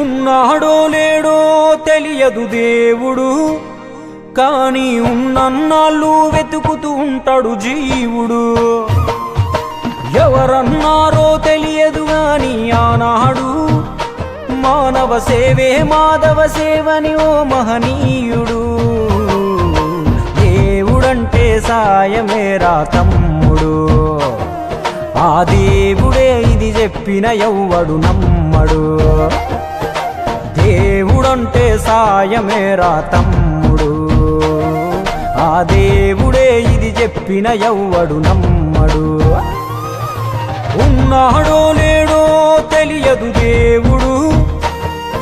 ఉన్నాడో లేడో తెలియదు దేవుడు, కానీ ఉన్నన్నాళ్ళు వెతుకుతూ ఉంటాడు జీవుడు. ఎవరన్నారో తెలియదు గాని ఆనాడు మానవ సేవే మాధవ సేవని ఓ మహనీయుడు. దేవుడంటే సాయమేరా తమ్ముడు, ఆ దేవుడే ఇది చెప్పిన ఎవ్వడు నమ్మడు. దేవుడంటే సాయమేరా తమ్ముడు, ఆ దేవుడే ఇది చెప్పిన ఎవ్వడు నమ్మడు. ఉన్నాడో లేడో తెలియదు దేవుడు,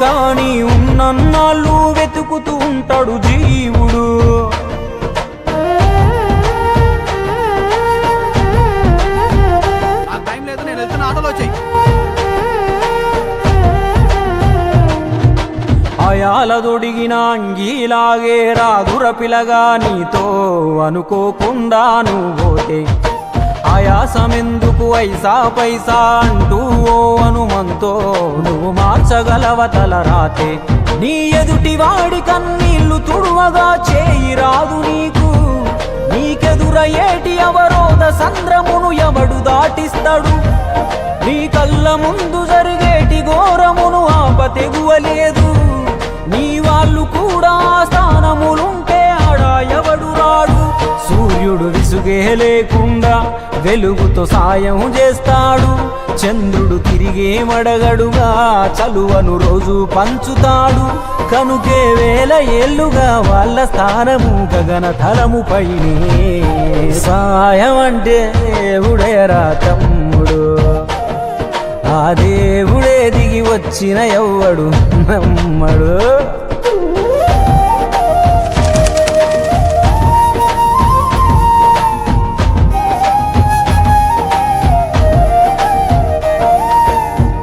కానీ ఉన్నన్నాళ్ళు వెతుకుతూ ఉంటాడు జీవుడు. అయాలదొడిగిన అంగీలాగే రాదుర పిలగా నీతో అనుకోకుండా నువ్వోతే ఆయాసమెందుకు ఐసా పైసా అంటూ ఓ అనుమంతో నువ్వు మార్చగలవ తలరాతే. నీ ఎదుటి వాడి కన్నీళ్లు తుడువగా చేయి రాదు నీకు, నీకెదురయ్యేటి అవరోధ సంద్రమును ఎవడు దాటిస్తాడు. నీ కళ్ళ ముందు జరిగేటి ఘోరమును ఆపతెగువలేదు, నీ వాళ్ళు కూడా స్థానములుంటే ఆడా ఎవడు రాడు. సూర్యుడు విసుగే లేకుండా వెలుగుతో సాయం చేస్తాడు, చంద్రుడు తిరిగే మడగడుగా చలువను రోజు పంచుతాడు. కనుకే వేల ఏళ్ళుగా వాళ్ళ స్థానము గగన తలము పైనే. సాయం అంటే దేవుడేరా తమ్ముడు, ఆ దేవుడే దిగి వచ్చిన ఎవ్వడు నమ్మడు.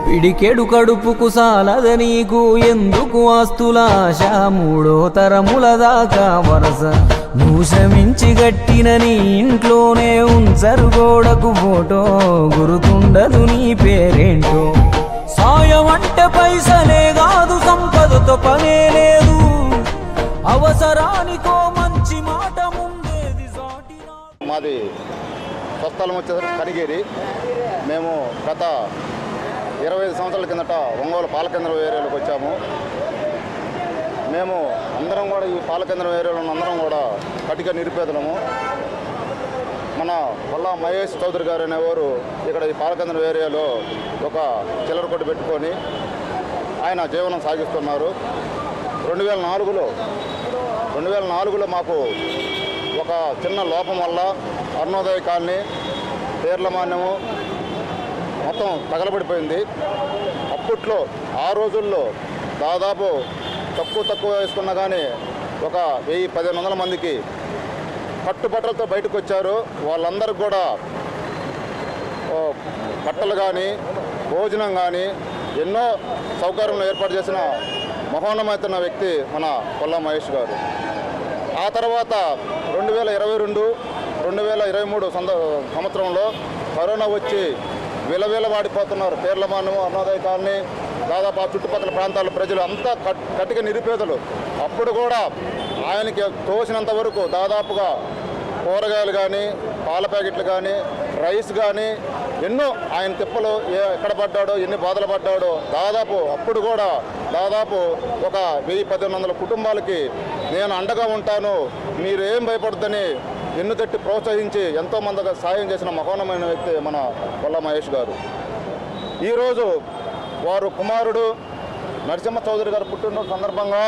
పిడికెడు కడుపుకు సాలద నీకు ఎందుకు ఆస్తులాశ, మూడో తరముల దాకా వరస నువ్వు శ్రమించి గట్టిన నీ ఇంట్లోనే ఉంచరు గోడకు ఫోటో, గుర్తుండదు నీ పేరేంటో. సాయం అంటే పైసలే కాదు, సంపదతో పనే లేదు, అవసరానికో మంచి మాట ముందేది సాటి. మాది స్వస్థలం వచ్చేసరికి కనిగిరి. మేము గత 25 సంవత్సరాల కిందట ఒంగోలు పాలకేంద్రం ఏరియాలోకి వచ్చాము. మేము అందరం కూడా ఈ పాలకేంద్రం ఏరియాలో ఉన్న అందరం కూడా కటిక నిరుపేదలము. మన కొల్లా మహేష్ చౌదరి గారు అనేవారు ఇక్కడ ఈ పాలకేంద్రం ఏరియాలో ఒక చిల్లర కొట్టు పెట్టుకొని ఆయన జీవనం సాగిస్తున్నారు. 2004లో మాకు ఒక చిన్న లోపం వల్ల అరుణోదయ కాలనీ పేర్ల మాన్యము మొత్తం తగలబడిపోయింది. అప్పట్లో ఆ రోజుల్లో దాదాపు తక్కువ వేసుకున్నా కానీ ఒక 1000-1500 మందికి కట్టుబట్టలతో బయటకు వచ్చారు. వాళ్ళందరికీ కూడా బట్టలు కానీ భోజనం కానీ ఎన్నో సౌకర్యాలను ఏర్పాటు చేసిన మహోన్నతమైన వ్యక్తి మన కొల్లా మహేష్ గారు. ఆ తర్వాత 2022-2023 సంవత్సరంలో కరోనా వచ్చి విలవిలవాడిపోతున్నారు. పేర్లమానము, అరుణోదయ కాలనీ, దాదాపు ఆ చుట్టుపక్కల ప్రాంతాల ప్రజలు అంతా కటిక నిరుపేదలు. అప్పుడు కూడా ఆయనకి తోసినంత వరకు దాదాపుగా కూరగాయలు కానీ, పాల ప్యాకెట్లు కానీ, రైస్ కానీ ఎన్నో ఆయన తిప్పలు ఎక్కడ పడ్డాడో, ఎన్ని బాధలు పడ్డాడో అప్పుడు కూడా దాదాపు ఒక 1000-1500 కుటుంబాలకి నేను అండగా ఉంటాను, మీరేం భయపడద్దని ఎన్ను తట్టి ప్రోత్సహించి ఎంతోమందిగా సాయం చేసిన మహోన్నతమైన వ్యక్తి మన కొల్లా మహేష్ గారు. ఈరోజు వారు కుమారుడు నరసింహ చౌదరి గారు పుట్టినరోజు సందర్భంగా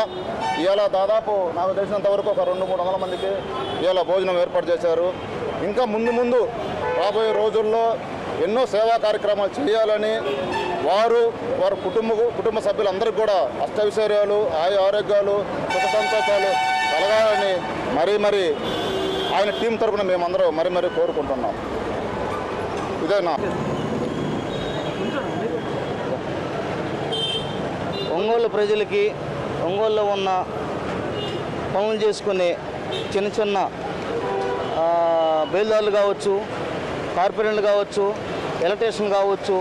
ఇవాళ దాదాపు నాకు తెలిసినంత వరకు ఒక 200-300 మందికి ఇవాళ భోజనం ఏర్పాటు చేశారు. ఇంకా ముందు రాబోయే రోజుల్లో ఎన్నో సేవా కార్యక్రమాలు చేయాలని వారి కుటుంబ సభ్యులందరికీ కూడా అష్టైశ్వర్యాలు, ఆరోగ్యాలు, సుఖ సంతోషాలు కలగాలని మరీ ఆయన టీం తరఫున మేమందరం మరీ కోరుకుంటున్నాం. ఇదేనా ఒంగోలు ప్రజలకి, ఒంగోలులో ఉన్న పనులు చేసుకునే చిన్న బేల్దారులు కావచ్చు, కార్పొరేటర్లు కావచ్చు, ఎలక్ట్రీషియన్ కావచ్చు,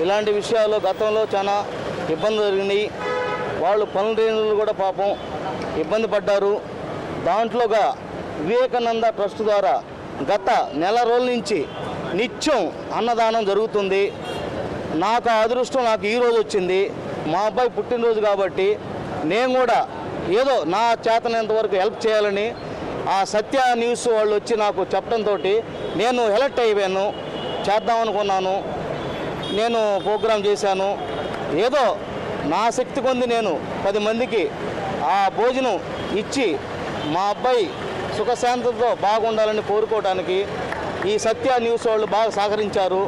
ఇలాంటి విషయాలు గతంలో చాలా ఇబ్బంది జరిగినాయి. వాళ్ళు పనులు కూడా పాపం ఇబ్బంది పడ్డారు. దాంట్లోగా వివేకానంద ట్రస్ట్ ద్వారా గత నెల రోజుల నుంచి నిత్యం అన్నదానం జరుగుతుంది. నాకు ఆ అదృష్టం నాకు ఈరోజు వచ్చింది. మా అబ్బాయి పుట్టినరోజు కాబట్టి నేను కూడా ఏదో నా చేతనంత వరకు హెల్ప్ చేయాలని ఆ సత్య న్యూస్ వాళ్ళు వచ్చి నాకు చెప్పడంతో నేను ఎలర్ట్ అయిపోయాను. చేద్దామనుకున్నాను. నేను ప్రోగ్రాం చేశాను. ఏదో నా శక్తి కొంది నేను 10 మందికి ఆ భోజనం ఇచ్చి మా అబ్బాయి సుఖశాంతితో బాగుండాలని కోరుకోవడానికి ఈ సత్య న్యూస్ వాళ్ళు బాగా సహకరించారు.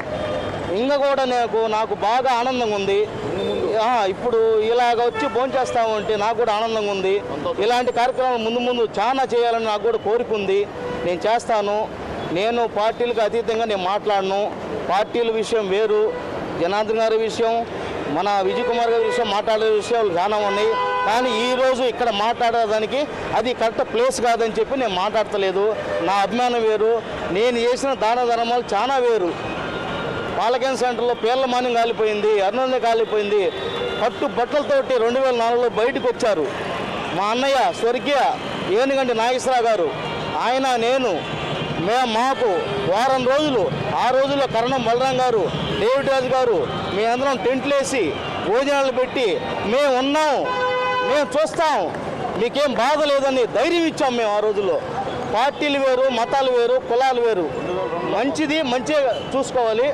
ఇంకా కూడా నాకు బాగా ఆనందంగా ఉంది. ఇప్పుడు ఇలాగ వచ్చి భోంచేస్తాము అంటే నాకు కూడా ఆనందంగా ఉంది. ఇలాంటి కార్యక్రమాలు ముందు ముందు చాలా చేయాలని నాకు కూడా కోరిక ఉంది. నేను చేస్తాను. నేను పార్టీలకు అతీతంగా నేను మాట్లాడను. పార్టీల విషయం వేరు, జనార్దన్ గారి విషయం, మన విజయ్ కుమార్ గారి విషయం మాట్లాడే విషయాలు చాలా ఉన్నాయి. కానీ ఈరోజు ఇక్కడ మాట్లాడడానికి అది కరెక్ట్ ప్లేస్ కాదని చెప్పి నేను మాట్లాడతలేదు. నా అభిమానం వేరు, నేను చేసిన దాన ధర్మాలు చాలా వేరు. పాలకేన్ సెంటర్లో పేర్ల మాన్యం కాలిపోయింది, అరుణోదయ కాలిపోయింది. పట్టు బట్టలతోటి 2004లో బయటకు వచ్చారు. మా అన్నయ్య స్వర్గీయ ఏనుగంటి నాగేశ్వరరావు గారు, ఆయన నేను మాకు వారం రోజులు, ఆ రోజుల్లో కరణం బలరాం గారు, డేవిడ్ రాజు గారు, మేమందరం టెంట్లు వేసి భోజనాలు పెట్టి మేము ఉన్నాం, మేము చూస్తాం, మీకేం బాధ లేదని ధైర్యం ఇచ్చాం మేము. ఆ రోజుల్లో పార్టీలు వేరు, మతాలు వేరు, కులాలు వేరు. మంచిగా చూసుకోవాలి.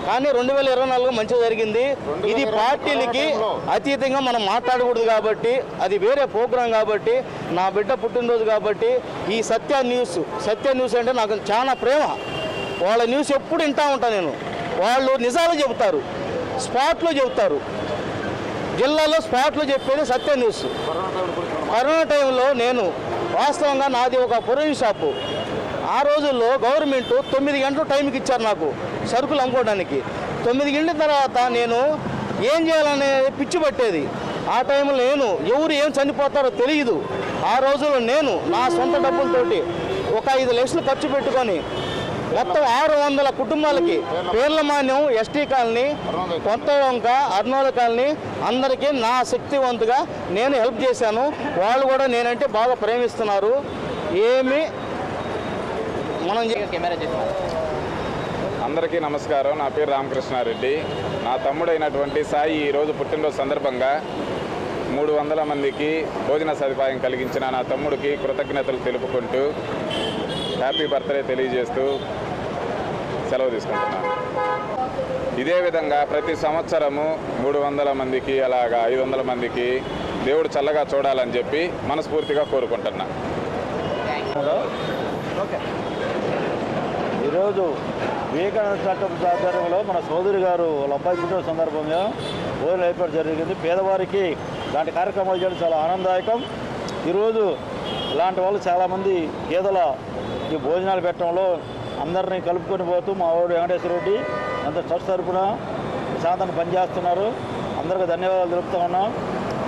కానీ 2024 మంచిగా జరిగింది. ఇది పార్టీలకి అతీతంగా మనం మాట్లాడకూడదు కాబట్టి, అది వేరే ప్రోగ్రాం కాబట్టి, నా బిడ్డ పుట్టినరోజు కాబట్టి ఈ సత్య న్యూస్ అంటే నాకు చాలా ప్రేమ. వాళ్ళ న్యూస్ ఎప్పుడు వింటూ ఉంటాను నేను. వాళ్ళు నిజాలు చెబుతారు, స్పాట్లో చెబుతారు. జిల్లాలో స్పాట్లో చెప్పేది సత్య న్యూస్. కరోనా టైంలో నేను వాస్తవంగా నాది ఒక పొరవి షాపు. ఆ రోజుల్లో గవర్నమెంట్ 9 గంటలు టైంకి ఇచ్చారు నాకు సరుకులు అమ్ముకోవడానికి. 9 గంటల తర్వాత నేను ఏం చేయాలనే పిచ్చి పట్టేది. ఆ టైంలో నేను ఎవరు ఏం చనిపోతారో తెలియదు. ఆ రోజుల్లో నేను నా సొంత డబ్బులతోటి ఒక 5 లక్షలు ఖర్చు పెట్టుకొని మొత్తం 600 కుటుంబాలకి పేర్ల మాన్యం, ఎస్టీ కాలనీ, కొత్త వంక, అర్నోల కాలనీ అందరికీ నా శక్తివంతుగా నేను హెల్ప్ చేశాను. వాళ్ళు కూడా నేనంటే బాగా ప్రేమిస్తున్నారు. ఏమి మనం అందరికీ నమస్కారం. నా పేరు రామకృష్ణారెడ్డి. నా తమ్ముడైనటువంటి సాయి ఈరోజు పుట్టినరోజు సందర్భంగా 300 మందికి భోజన సదుపాయం కలిగించిన నా తమ్ముడికి కృతజ్ఞతలు తెలుపుకుంటూ హ్యాపీ బర్త్డే తెలియజేస్తూ సెలవు తీసుకుంటున్నాను. ఇదే విధంగా ప్రతి సంవత్సరము 300 మందికి అలాగా 500 మందికి దేవుడు చల్లగా చూడాలని చెప్పి మనస్ఫూర్తిగా కోరుకుంటున్నా. ఈరోజు వివేకానంద చట్టం ఆధ్వర్యంలో మన సోదరి గారు వాళ్ళ అబ్బాయి పుట్టిన సందర్భంగా భోజనం ఏర్పాటు జరిగింది. పేదవారికి ఇలాంటి కార్యక్రమాలు చేయడం చాలా ఆనందదాయకం. ఈరోజు ఇలాంటి వాళ్ళు చాలామంది పేదలకి భోజనాలు పెట్టడంలో అందరినీ కలుపుకొని పోతూ మా వాడు వెంకటేశ్వర రెడ్డి అంత ట్రస్ట్ తరఫున శాంతాన్ని పనిచేస్తున్నారు. అందరికీ ధన్యవాదాలు తెలుపుతూ ఉన్నాం.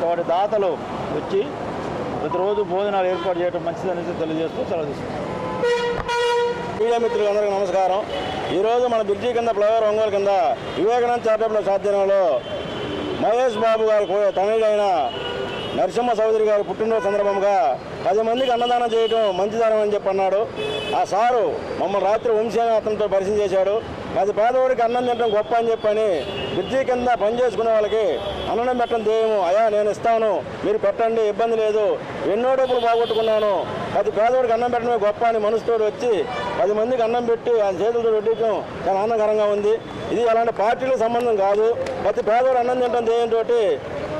వాటి దాతలు వచ్చి ప్రతిరోజు భోజనాలు ఏర్పాటు చేయడం మంచిదని తెలియజేస్తూ సెలవు తీసుకుంటాం. మీడియా మిత్రులందరికీ నమస్కారం. ఈరోజు మన బ్రిడ్జి కింద ఫ్లైఓవర్ ఒంగోలు కింద వివేకానంద చారిటబుల్ ఆధ్వర్యంలో మహేష్ బాబు గారు తమిళైన నరసింహ చౌదరి గారు పుట్టినరోజు సందర్భంగా 10 మందికి అన్నదానం చేయడం మంచిదనం అని చెప్పి అన్నాడు. ఆ సారు మమ్మల్ని రాత్రి వంశీని అతనితో పరిచయం చేశాడు. 10 పేదవాడికి అన్నం తినడం గొప్ప అని చెప్పని బ్రిడ్జి కింద పనిచేసుకునే వాళ్ళకి అన్నం పెట్టడం దేయము, అయ్యా నేను ఇస్తాను మీరు పెట్టండి ఇబ్బంది లేదు, ఎన్నో డబ్బులు బాగొట్టుకున్నాను, 10 పేదవాడికి అన్నం పెట్టడమే గొప్ప అని మనసుతో వచ్చి 10 మందికి అన్నం పెట్టి ఆయన చేతులతో పెట్టడం చాలా ఆనందకరంగా ఉంది. ఇది అలాంటి పార్టీలకు సంబంధం కాదు. ప్రతి పేదవాడు అన్నం తినడం దేయంతో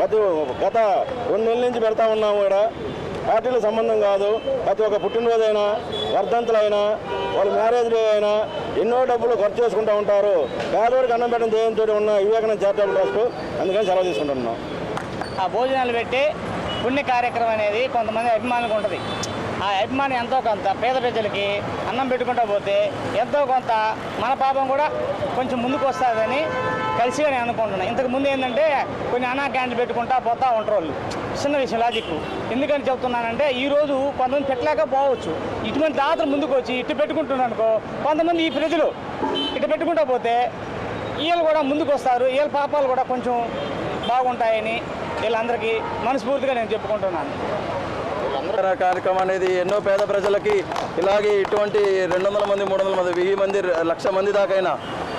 గత 2 నెలల నుంచి పెడతా ఉన్నాము. ఇక్కడ పార్టీలకు సంబంధం కాదు. ప్రతి ఒక్క పుట్టినరోజైనా, వర్ధంతులైనా, వాళ్ళ మ్యారేజ్ డే అయినా ఎన్నో డబ్బులు ఖర్చు చేసుకుంటూ ఉంటారు. పేదవాడికి అన్నం పెట్టడం దేయంతో ఉన్న వివేకానంద చారిటబుల్ ట్రస్ట్ అందుకని సెలవు తీసుకుంటున్నాం. ఆ భోజనాలు పెట్టి పుణ్య కార్యక్రమం అనేది కొంతమంది అభిమానులకు ఉంటుంది. ఆ అభిమానం ఎంతో కొంత పేద ప్రజలకి అన్నం పెట్టుకుంటూ పోతే ఎంతో కొంత మన పాపం కూడా కొంచెం ముందుకు వస్తుందని కలిసిగా నేను అనుకుంటున్నాను. ఇంతకుముందు ఏంటంటే కొన్ని అన్నా క్యాంటీన్ పెట్టుకుంటా పోతా ఉంటారు వాళ్ళు. చిన్న విషయం లాజిక్. ఎందుకని చెప్తున్నానంటే ఈరోజు కొంతమంది పెట్టలేక పోవచ్చు. ఇటువంటి దాతలు ముందుకు వచ్చి ఇటు పెట్టుకుంటున్నాను అనుకో, కొంతమంది ఈ ప్రజలు ఇటు పెట్టుకుంటూ పోతే వీళ్ళు కూడా ముందుకు వస్తారు. వీళ్ళ పాపాలు కూడా కొంచెం బాగుంటాయని వీళ్ళందరికీ మనస్ఫూర్తిగా నేను చెప్పుకుంటున్నాను. కార్యక్రమం అనేది ఎన్నో పేద ప్రజలకి ఇలాగే ఇటువంటి 200 మంది 300 మంది 1000 మంది 1,00,000 మంది దాకైనా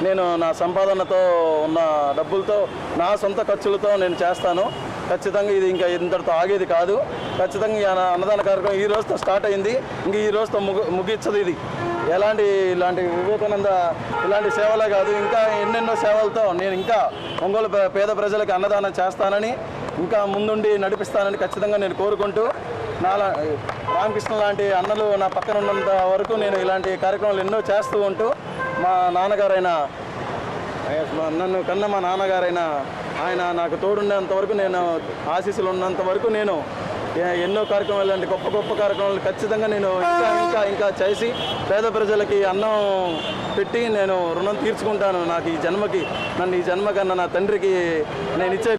నేను నా సంపాదనతో ఉన్న డబ్బులతో నా సొంత ఖర్చులతో నేను చేస్తాను. ఖచ్చితంగా ఇది ఇంకా ఇంతటితో ఆగేది కాదు. ఖచ్చితంగా ఈ అన్నదాన కార్యక్రమం ఈ రోజుతో స్టార్ట్ అయింది, ఇంక ఈ రోజుతో ముగించదు. ఇది ఇలాంటి వివేకానంద ఇలాంటి సేవలే కాదు, ఇంకా ఎన్నెన్నో సేవలతో నేను ఇంకా ఒంగోలు పేద ప్రజలకు అన్నదానం చేస్తానని, ఇంకా ముందుండి నడిపిస్తానని ఖచ్చితంగా నేను కోరుకుంటూ, రామకృష్ణ లాంటి అన్నలు నా పక్కన ఉన్నంత వరకు నేను ఇలాంటి కార్యక్రమాలు ఎన్నో చేస్తూ ఉంటూ, మా నాన్నగారైన నన్ను కన్న మా నాన్నగారైన ఆయన నాకు తోడున్నంత వరకు, నేను ఆశీస్సులు ఉన్నంత వరకు నేను ఎన్నో కార్యక్రమాలు ఇలాంటి గొప్ప గొప్ప కార్యక్రమాలు ఖచ్చితంగా నేను ఇంకా చేసి పేద ప్రజలకి అన్నం పెట్టి నేను రుణం తీర్చుకుంటాను. నాకు ఈ జన్మకి, నన్ను ఈ జన్మకన్నా నా తండ్రికి నేను ఇచ్చే